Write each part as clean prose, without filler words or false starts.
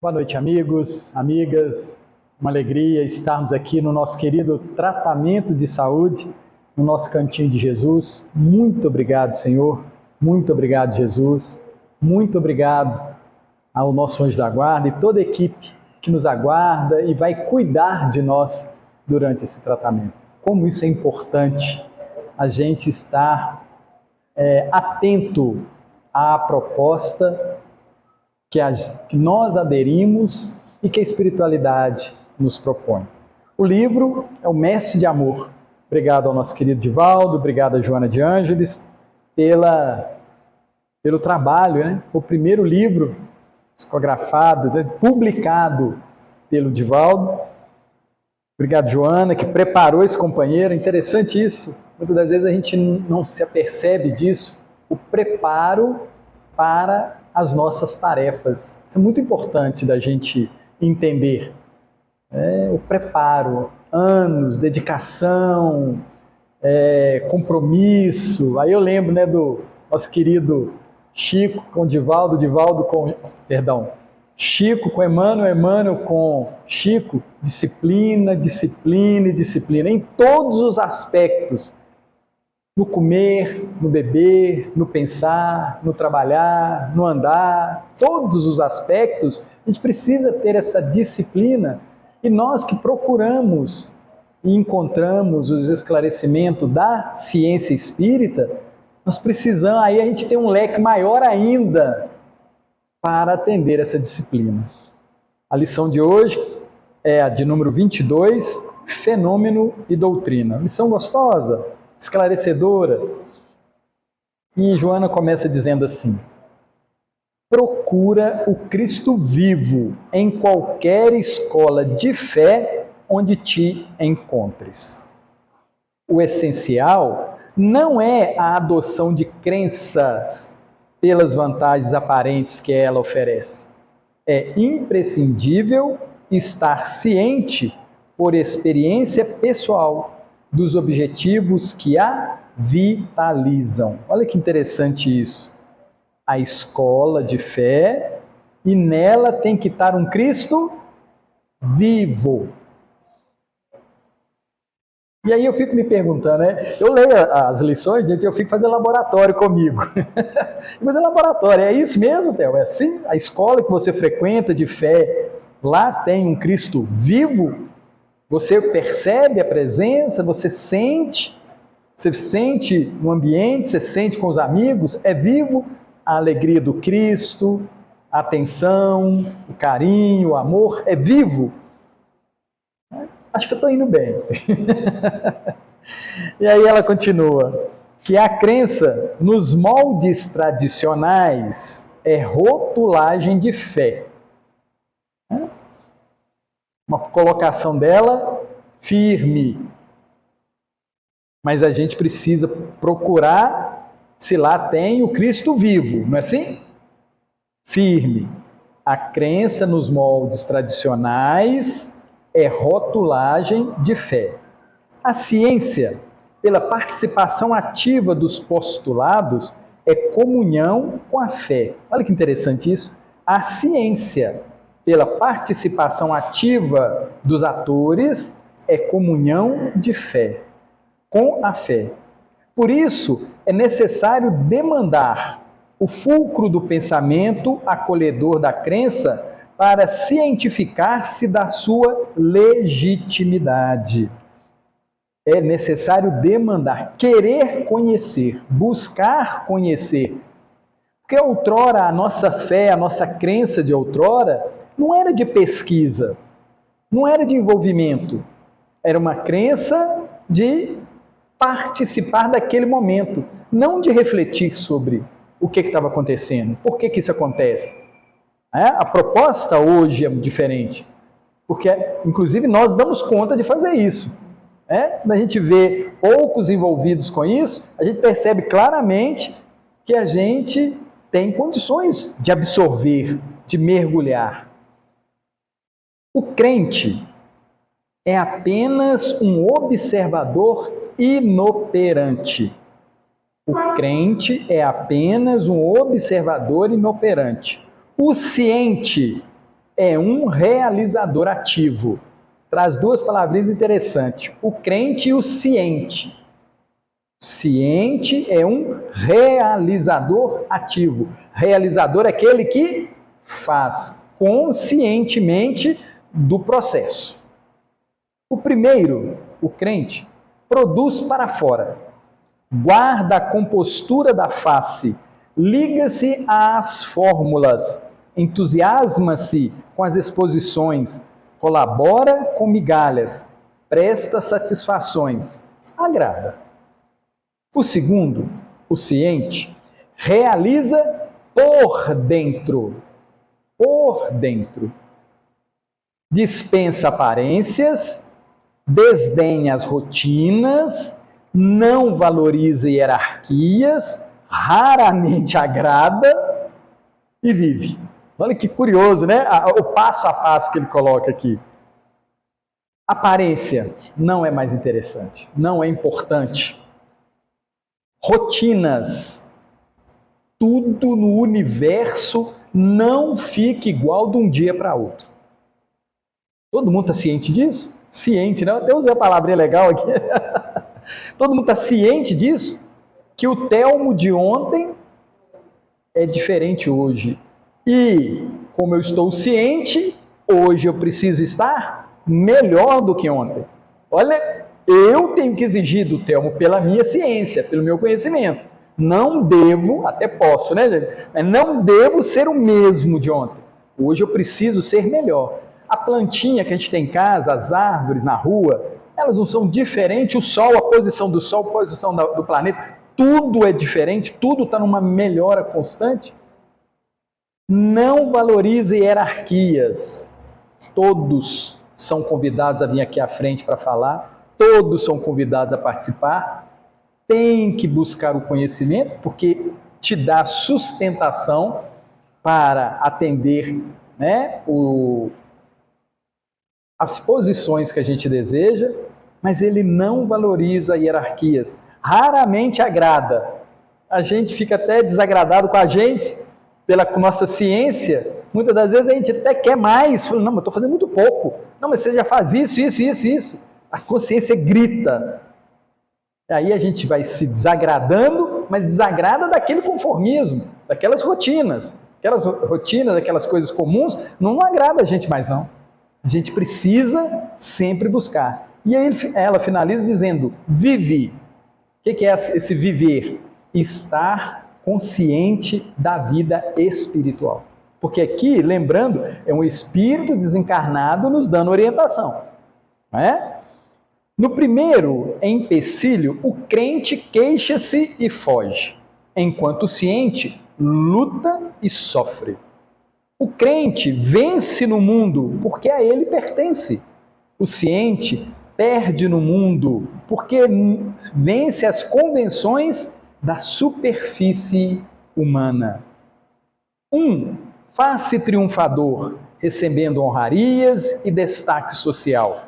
Boa noite, amigos, amigas. Uma alegria estarmos aqui no nosso querido tratamento de saúde, no nosso cantinho de Jesus. Muito obrigado, Senhor. Muito obrigado, Jesus. Muito obrigado ao nosso anjo da guarda e toda a equipe que nos aguarda e vai cuidar de nós durante esse tratamento. Como isso é importante, a gente estar atento à proposta que nós aderimos e que a espiritualidade nos propõe. O livro é o Mestre de Amor. Obrigado ao nosso querido Divaldo, obrigado a Joana de Ângeles pelo trabalho, né? O primeiro livro psicografado, publicado pelo Divaldo. Obrigado, Joana, que preparou esse companheiro. Interessante isso. Muitas das vezes a gente não se apercebe disso. O preparo para as nossas tarefas. Isso é muito importante da gente entender. O preparo, anos, dedicação, compromisso. Aí eu lembro, do nosso querido Chico com Divaldo, Chico com Emmanuel, Emmanuel com Chico, disciplina, disciplina e disciplina, em todos os aspectos. No comer, no beber, no pensar, no trabalhar, no andar, todos os aspectos, a gente precisa ter essa disciplina. E nós que procuramos e encontramos os esclarecimentos da ciência espírita, nós precisamos, aí a gente tem um leque maior ainda para atender essa disciplina. A lição de hoje é a de número 22, Fenômeno e Doutrina. Lição gostosa, esclarecedora. E Joana começa dizendo assim: procura o Cristo vivo em qualquer escola de fé onde te encontres. O essencial não é a adoção de crenças pelas vantagens aparentes que ela oferece. É imprescindível estar ciente, por experiência pessoal, dos objetivos que a vitalizam. Olha que interessante isso. A escola de fé, e nela tem que estar um Cristo vivo. E aí eu fico me perguntando, eu leio as lições, gente, eu fico fazendo laboratório comigo. Fazer laboratório, é isso mesmo, Theo? É assim? A escola que você frequenta de fé, lá tem um Cristo vivo? Você percebe a presença, você sente no ambiente, você sente com os amigos, é vivo a alegria do Cristo, a atenção, o carinho, o amor, é vivo. Acho que eu estou indo bem. E aí ela continua, que a crença nos moldes tradicionais é rotulagem de fé. Uma colocação dela firme. Mas a gente precisa procurar se lá tem o Cristo vivo, não é assim? Firme. A crença nos moldes tradicionais é rotulagem de fé. A ciência, pela participação ativa dos postulados, é comunhão com a fé. Olha que interessante isso. A ciência, pela participação ativa dos atores, é comunhão de fé, com a fé. Por isso, é necessário demandar o fulcro do pensamento acolhedor da crença para cientificar-se da sua legitimidade. É necessário demandar, querer conhecer, buscar conhecer. Porque outrora, a nossa fé, a nossa crença de outrora, não era de pesquisa, não era de envolvimento, era uma crença de participar daquele momento, não de refletir sobre o que estava acontecendo, por que isso acontece. A proposta hoje é diferente, porque, inclusive, nós damos conta de fazer isso. Quando a gente vê poucos envolvidos com isso, a gente percebe claramente que a gente tem condições de absorver, de mergulhar. O crente é apenas um observador inoperante. O crente é apenas um observador inoperante. O ciente é um realizador ativo. Traz duas palavrinhas interessantes: o crente e o ciente. Ciente é um realizador ativo. Realizador é aquele que faz conscientemente do processo. O primeiro, o crente, produz para fora, guarda a compostura da face, liga-se às fórmulas, entusiasma-se com as exposições, colabora com migalhas, presta satisfações, agrada. O segundo, o ciente, realiza por dentro. Por dentro. Dispensa aparências, desdenha as rotinas, não valoriza hierarquias, raramente agrada e vive. Olha que curioso, né? O passo a passo que ele coloca aqui. Aparência não é mais interessante, não é importante. Rotinas. Tudo no universo não fica igual de um dia para outro. Todo mundo está ciente disso? Ciente, né? Eu até usei a palavrinha legal aqui. Todo mundo está ciente disso? Que o Telmo de ontem é diferente hoje. E, como eu estou ciente, hoje eu preciso estar melhor do que ontem. Olha, eu tenho que exigir do Telmo pela minha ciência, pelo meu conhecimento. Não devo, até posso, né, gente? Mas não devo ser o mesmo de ontem. Hoje eu preciso ser melhor. A plantinha que a gente tem em casa, as árvores na rua, elas não são diferentes. O sol, a posição do sol, a posição do planeta, tudo é diferente, tudo está numa melhora constante. Não valorize hierarquias. Todos são convidados a vir aqui à frente para falar, todos são convidados a participar. Tem que buscar o conhecimento, porque te dá sustentação para atender, né, as posições que a gente deseja, mas ele não valoriza hierarquias. Raramente agrada. A gente fica até desagradado com a gente, pela nossa ciência. Muitas das vezes a gente até quer mais. Fala, não, mas eu estou fazendo muito pouco. Não, mas você já faz isso. A consciência grita. Aí a gente vai se desagradando, mas desagrada daquele conformismo, daquelas rotinas. Aquelas rotinas, aquelas coisas comuns, não agrada a gente mais não. A gente precisa sempre buscar. E aí ela finaliza dizendo, vive. O que é esse viver? Estar consciente da vida espiritual. Porque aqui, lembrando, é um espírito desencarnado nos dando orientação. Não é? No primeiro empecilho, o crente queixa-se e foge, enquanto o ciente luta e sofre. O crente vence no mundo porque a ele pertence. O ciente perde no mundo porque vence as convenções da superfície humana. Faz-se triunfador, recebendo honrarias e destaque social.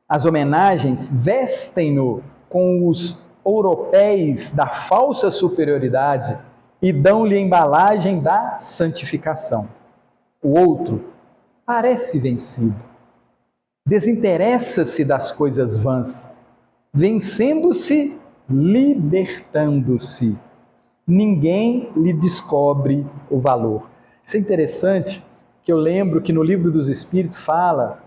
As homenagens vestem-no com os ouropéis da falsa superioridade e dão-lhe a embalagem da santificação. O outro parece vencido, desinteressa-se das coisas vãs, vencendo-se, libertando-se. Ninguém lhe descobre o valor. Isso é interessante, que eu lembro que no Livro dos Espíritos fala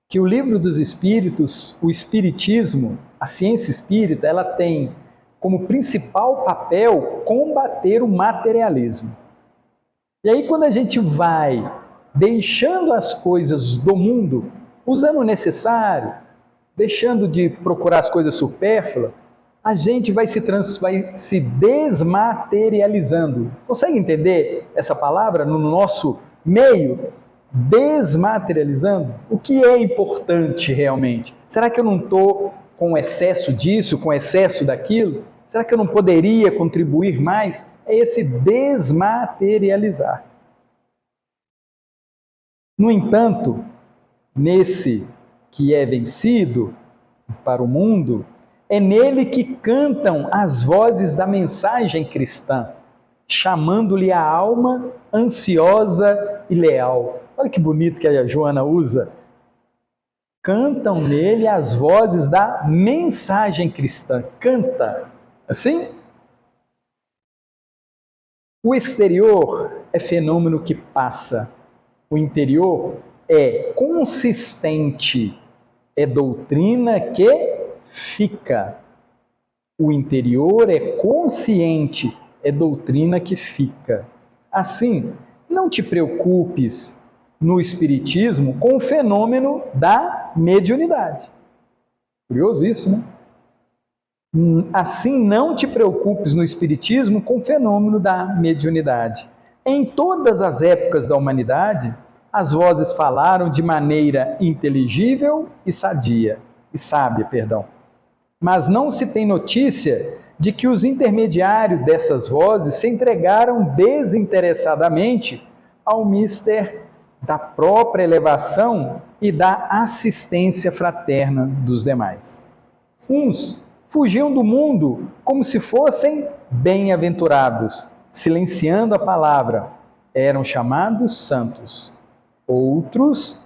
que o Livro dos Espíritos, o Espiritismo, a ciência espírita, ela tem como principal papel combater o materialismo. E aí quando a gente vai deixando as coisas do mundo, usando o necessário, deixando de procurar as coisas supérfluas, a gente vai se desmaterializando. Consegue entender essa palavra no nosso meio? Desmaterializando? O que é importante realmente? Será que eu não estou com excesso disso, com excesso daquilo? Será que eu não poderia contribuir mais? É esse desmaterializar. No entanto, nesse que é vencido para o mundo, é nele que cantam as vozes da mensagem cristã, chamando-lhe a alma ansiosa e leal. Olha que bonito que a Joana usa. Cantam nele as vozes da mensagem cristã. Canta. Assim? O exterior é fenômeno que passa. O interior é consistente. É doutrina que fica. O interior é consciente. É doutrina que fica. Assim, não te preocupes no espiritismo com o fenômeno da mediunidade. Curioso isso, né? Assim, não te preocupes no espiritismo com o fenômeno da mediunidade. Em todas as épocas da humanidade, as vozes falaram de maneira inteligível e sábia, mas não se tem notícia de que os intermediários dessas vozes se entregaram desinteressadamente ao mister da própria elevação e da assistência fraterna dos demais. Uns fugiam do mundo como se fossem bem-aventurados, silenciando a palavra, eram chamados santos. Outros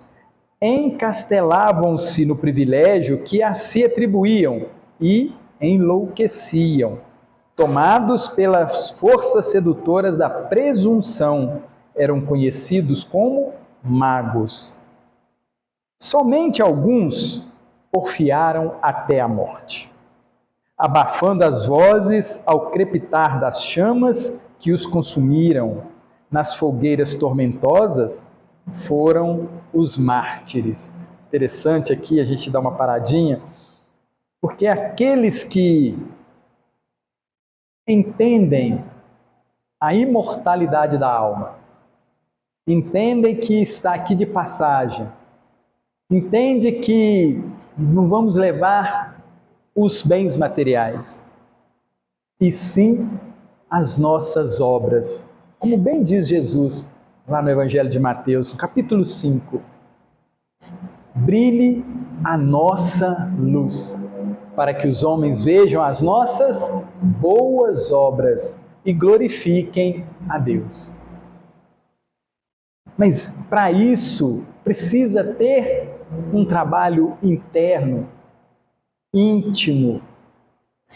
encastelavam-se no privilégio que a si atribuíam e enlouqueciam, tomados pelas forças sedutoras da presunção, eram conhecidos como magos. Somente alguns porfiaram até a morte, abafando as vozes ao crepitar das chamas que os consumiram. Nas fogueiras tormentosas foram os mártires. Interessante aqui a gente dar uma paradinha, porque aqueles que entendem a imortalidade da alma, entendem que está aqui de passagem, entende que não vamos levar os bens materiais, e sim as nossas obras. Como bem diz Jesus lá no Evangelho de Mateus, no capítulo 5, brilhe a nossa luz, para que os homens vejam as nossas boas obras e glorifiquem a Deus. Mas para isso precisa ter um trabalho interno, íntimo.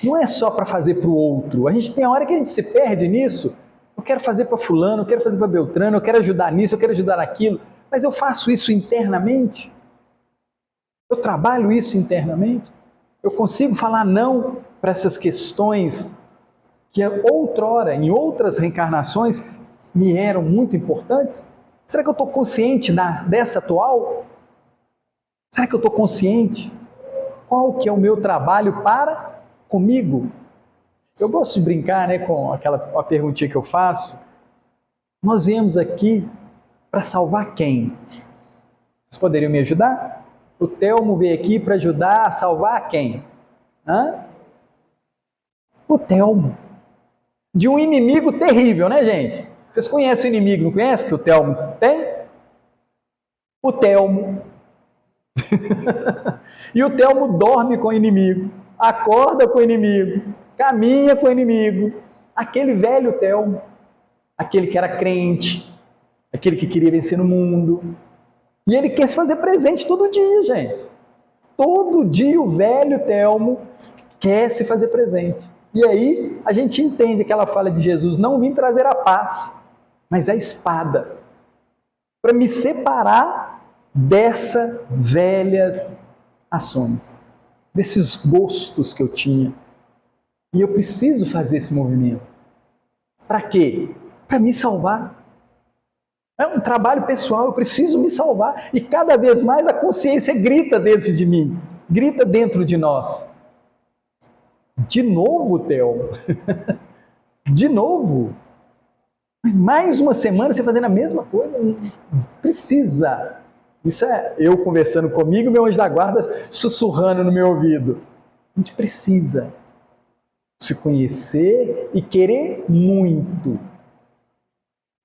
Não é só para fazer para o outro. A gente tem a hora que a gente se perde nisso. Eu quero fazer para fulano, eu quero fazer para Beltrano, eu quero ajudar nisso, eu quero ajudar naquilo. Mas eu faço isso internamente? Eu trabalho isso internamente? Eu consigo falar não para essas questões que outrora, em outras reencarnações, me eram muito importantes? Será que eu estou consciente dessa atual? Será que eu estou consciente? Qual que é o meu trabalho para comigo? Eu gosto de brincar, né, com a perguntinha que eu faço. Nós viemos aqui para salvar quem? Vocês poderiam me ajudar? O Telmo veio aqui para ajudar a salvar quem? O Telmo. De um inimigo terrível, né, gente? Vocês conhecem o inimigo, não conhecem que o Telmo tem? O Telmo. E o Telmo dorme com o inimigo, acorda com o inimigo, caminha com o inimigo. Aquele velho Telmo, aquele que era crente, aquele que queria vencer no mundo. E ele quer se fazer presente todo dia, gente. Todo dia o velho Telmo quer se fazer presente. E aí a gente entende aquela fala de Jesus: não vim trazer a paz, mas a espada, para me separar dessas velhas ações, desses gostos que eu tinha. E eu preciso fazer esse movimento. Para quê? Para me salvar. É um trabalho pessoal, eu preciso me salvar. E cada vez mais a consciência grita dentro de mim, grita dentro de nós. De novo, Theo? De novo? Mais uma semana você fazendo a mesma coisa? Precisa. Isso é eu conversando comigo, meu anjo da guarda sussurrando no meu ouvido. A gente precisa se conhecer e querer muito.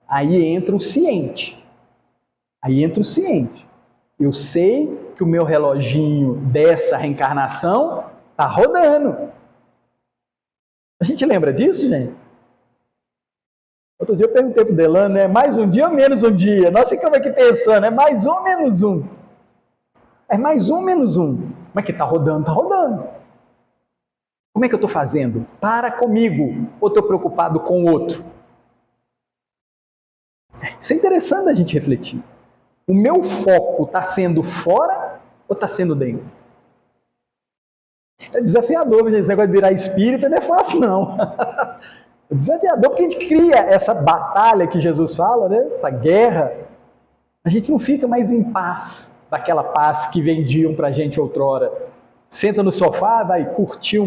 Aí entra o ciente. Eu sei que o meu reloginho dessa reencarnação está rodando. A gente lembra disso, gente? Outro dia eu perguntei pro Delano, né? Mais um dia ou menos um dia? Nós ficamos aqui pensando, é mais um ou menos um? É mais um ou menos um? Mas que tá rodando, tá rodando. Como é que eu estou fazendo? Para comigo, ou estou preocupado com o outro? Isso é interessante a gente refletir. O meu foco está sendo fora ou está sendo dentro? É desafiador, gente. Esse negócio de virar espírita não é fácil, não. É desafiador porque a gente cria essa batalha que Jesus fala, né? Essa guerra. A gente não fica mais em paz, daquela paz que vendiam pra gente outrora. Senta no sofá, vai curtir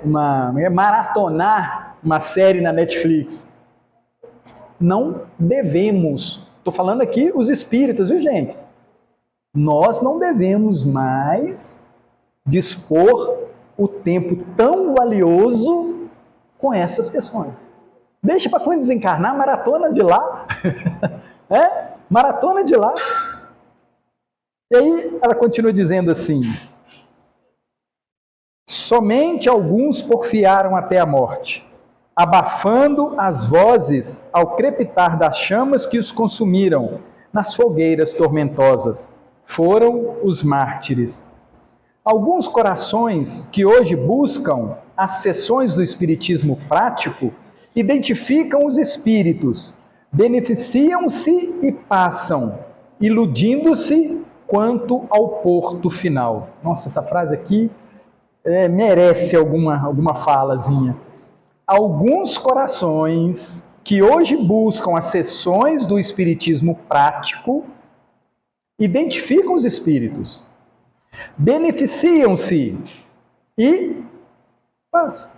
maratonar uma série na Netflix. Não devemos, estou falando aqui os espíritas, viu, gente? Nós não devemos mais dispor o tempo tão valioso com essas questões. Deixa para quando desencarnar, maratona de lá. Maratona de lá. E aí ela continua dizendo assim: somente alguns porfiaram até a morte, abafando as vozes ao crepitar das chamas que os consumiram nas fogueiras tormentosas. Foram os mártires. Alguns corações que hoje buscam as sessões do espiritismo prático identificam os espíritos, beneficiam-se e passam, iludindo-se quanto ao porto final. Nossa, essa frase aqui merece alguma falazinha. Alguns corações que hoje buscam as sessões do espiritismo prático identificam os espíritos, beneficiam-se e passam.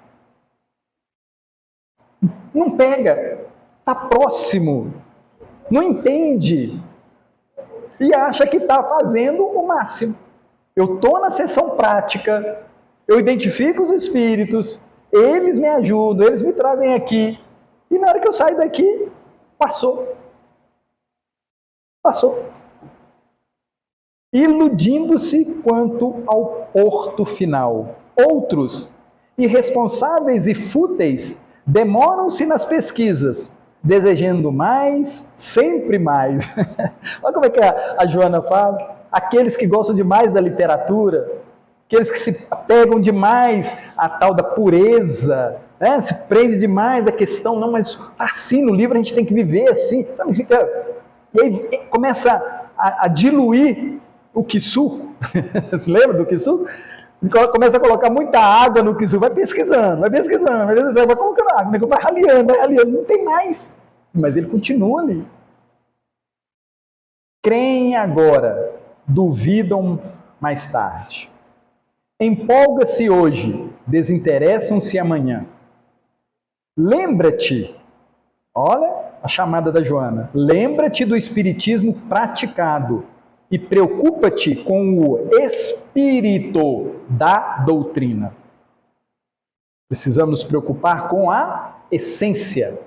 Não pega, está próximo, não entende e acha que está fazendo o máximo. Eu estou na sessão prática, eu identifico os espíritos, eles me ajudam, eles me trazem aqui, e na hora que eu saio daqui, passou. Iludindo-se quanto ao porto final. Outros, irresponsáveis e fúteis, demoram-se nas pesquisas, desejando mais, sempre mais. Olha como é que a Joana fala. Aqueles que gostam demais da literatura, aqueles que se apegam demais à tal da pureza, né? Se prende demais à questão, não, mas assim no livro a gente tem que viver assim, sabe? E aí começa a diluir o quiçu, lembra do quiçu? Começa a colocar muita água no quiçu, vai pesquisando, vai colocando água, vai raleando, não tem mais, mas ele continua ali. Creem agora, duvidam mais tarde. Empolga-se hoje, desinteressam-se amanhã. Lembra-te, olha a chamada da Joana, lembra-te do espiritismo praticado e preocupa-te com o espírito da doutrina. Precisamos nos preocupar com a essência.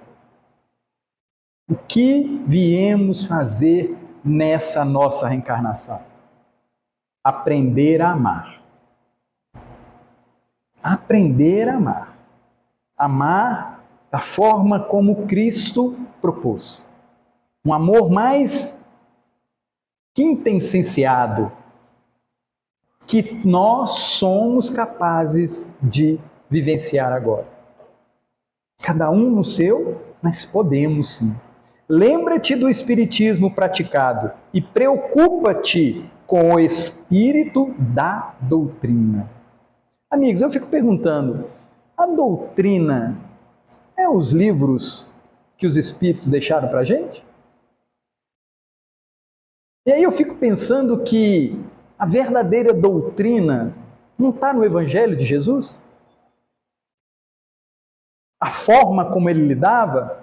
O que viemos fazer nessa nossa reencarnação? Aprender a amar. Aprender a amar. Amar da forma como Cristo propôs. Um amor mais quintessenciado, que nós somos capazes de vivenciar agora. Cada um no seu, mas podemos sim. Lembra-te do espiritismo praticado e preocupa-te com o espírito da doutrina. Amigos, eu fico perguntando, a doutrina é os livros que os espíritos deixaram para a gente? E aí eu fico pensando que a verdadeira doutrina não está no Evangelho de Jesus? A forma como ele lidava?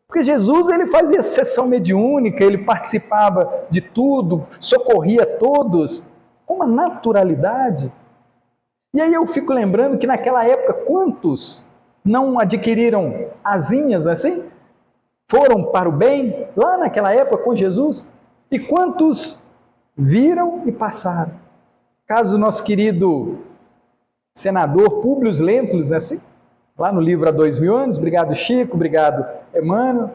Porque Jesus ele fazia sessão mediúnica, ele participava de tudo, socorria todos, com uma naturalidade. E aí eu fico lembrando que naquela época, quantos não adquiriram asinhas, não é assim? Foram para o bem, lá naquela época com Jesus, e quantos viram e passaram. Caso do nosso querido senador Públio Lentulus, não é assim? lá no livro Há 2000 anos, obrigado Chico, obrigado Emmanuel,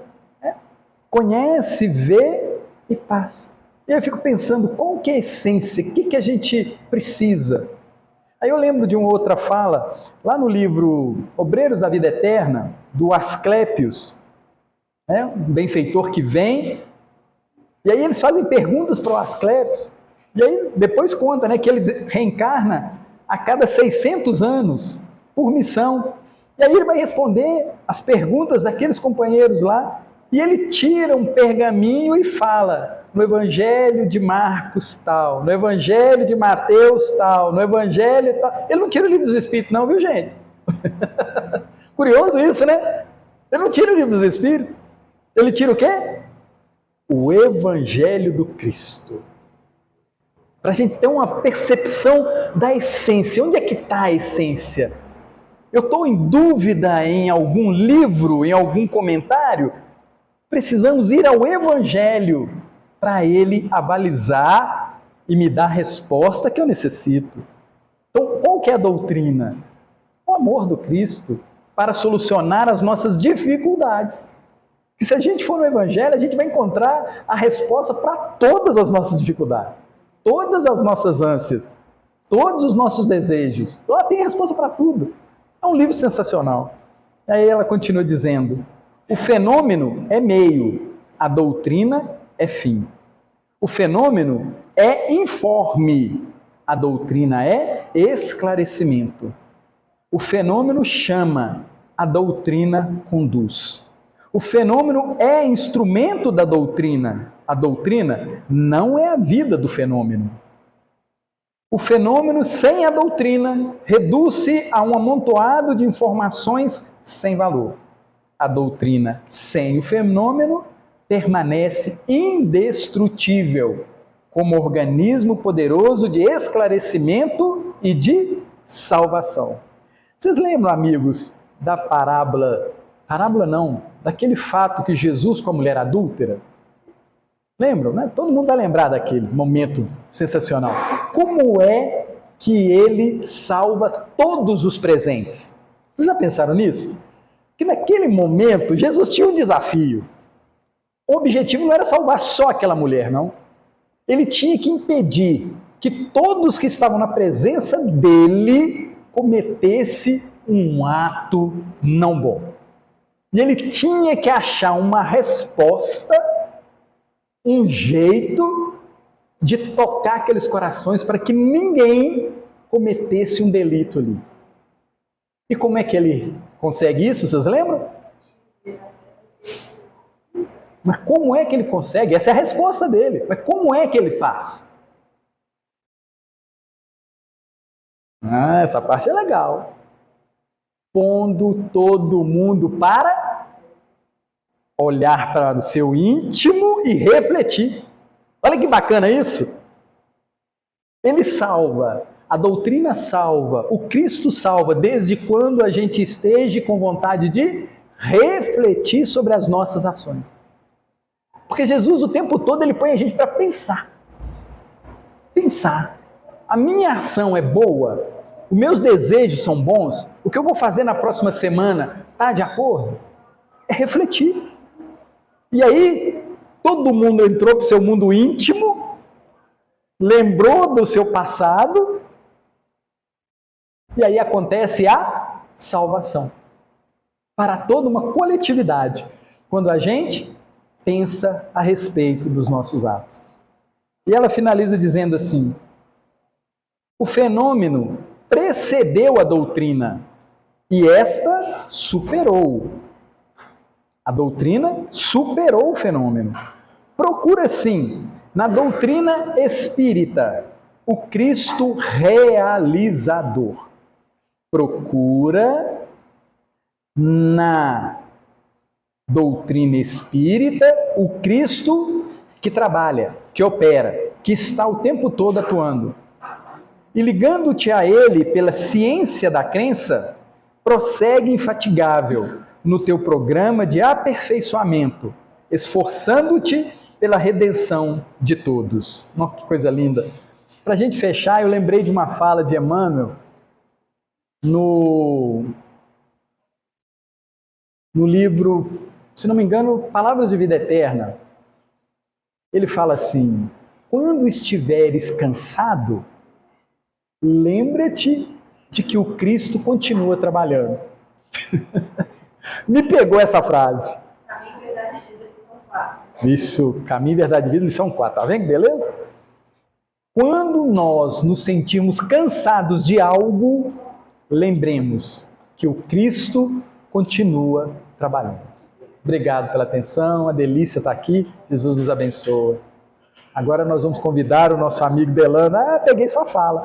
conhece, vê e passa. E eu fico pensando, qual que é a essência, o que a gente precisa? Aí eu lembro de uma outra fala, lá no livro Obreiros da Vida Eterna, do Asclépios, um benfeitor que vem, e aí eles fazem perguntas para o Asclépios, e aí depois conta, que ele reencarna a cada 600 anos, por missão. E aí ele vai responder as perguntas daqueles companheiros lá, e ele tira um pergaminho e fala, no Evangelho de Marcos tal, no Evangelho de Mateus tal, no Evangelho tal. Ele não tira o livro dos Espíritos não, viu gente? Curioso isso, né? Ele não tira o livro dos Espíritos. Ele tira o quê? O Evangelho do Cristo. Para a gente ter uma percepção da essência. Onde é que está a essência? Eu estou em dúvida em algum livro, em algum comentário? Precisamos ir ao Evangelho para ele avalizar e me dar a resposta que eu necessito. Então, qual que é a doutrina? O amor do Cristo para solucionar as nossas dificuldades. E se a gente for no Evangelho, a gente vai encontrar a resposta para todas as nossas dificuldades, todas as nossas ânsias, todos os nossos desejos. Lá tem resposta para tudo. É um livro sensacional. Aí ela continua dizendo, o fenômeno é meio, a doutrina é fim. O fenômeno é informe, a doutrina é esclarecimento. O fenômeno chama, a doutrina conduz. O fenômeno é instrumento da doutrina, a doutrina não é a vida do fenômeno. O fenômeno sem a doutrina reduz-se a um amontoado de informações sem valor. A doutrina sem o fenômeno permanece indestrutível, como organismo poderoso de esclarecimento e de salvação. Vocês lembram, amigos, da parábola não, daquele fato que Jesus com a mulher adúltera? Lembram, né? Todo mundo vai lembrar daquele momento sensacional. Como é que ele salva todos os presentes? Vocês já pensaram nisso? Que naquele momento Jesus tinha um desafio. O objetivo não era salvar só aquela mulher, não. Ele tinha que impedir que todos que estavam na presença dele cometesse um ato não bom. E ele tinha que achar uma resposta, um jeito de tocar aqueles corações para que ninguém cometesse um delito ali. E como é que ele consegue isso? Vocês lembram? Mas como é que ele consegue? Essa é a resposta dele. Mas como é que ele faz? Essa parte é legal. Pondo todo mundo para olhar para o seu íntimo e refletir. Olha que bacana isso. Ele salva, a doutrina salva, o Cristo salva, desde quando a gente esteja com vontade de refletir sobre as nossas ações. Porque Jesus o tempo todo ele põe a gente para pensar. Pensar. A minha ação é boa? Os meus desejos são bons? O que eu vou fazer na próxima semana está de acordo? É refletir. E aí, todo mundo entrou para o seu mundo íntimo, lembrou do seu passado, e aí acontece a salvação. Para toda uma coletividade, quando a gente pensa a respeito dos nossos atos. E ela finaliza dizendo assim, o fenômeno precedeu a doutrina, e esta superou. A doutrina superou o fenômeno. Procura, sim, na doutrina espírita, o Cristo realizador. Procura na doutrina espírita o Cristo que trabalha, que opera, que está o tempo todo atuando. E ligando-te a ele pela ciência da crença, prossegue infatigável no teu programa de aperfeiçoamento, esforçando-te pela redenção de todos. Nossa, que coisa linda! Para a gente fechar, eu lembrei de uma fala de Emmanuel no no livro, se não me engano, Palavras de Vida Eterna, ele fala assim: quando estiveres cansado, lembra-te de que o Cristo continua trabalhando. Me pegou essa frase. Caminho, Verdade e Vida, lição 4. Isso, Caminho, Verdade e Vida, lição 4. Tá vendo que beleza? Quando nós nos sentimos cansados de algo, lembremos que o Cristo continua trabalhando. Obrigado pela atenção, a delícia está aqui, Jesus nos abençoe. Agora nós vamos convidar o nosso amigo Delano. Ah, peguei sua fala.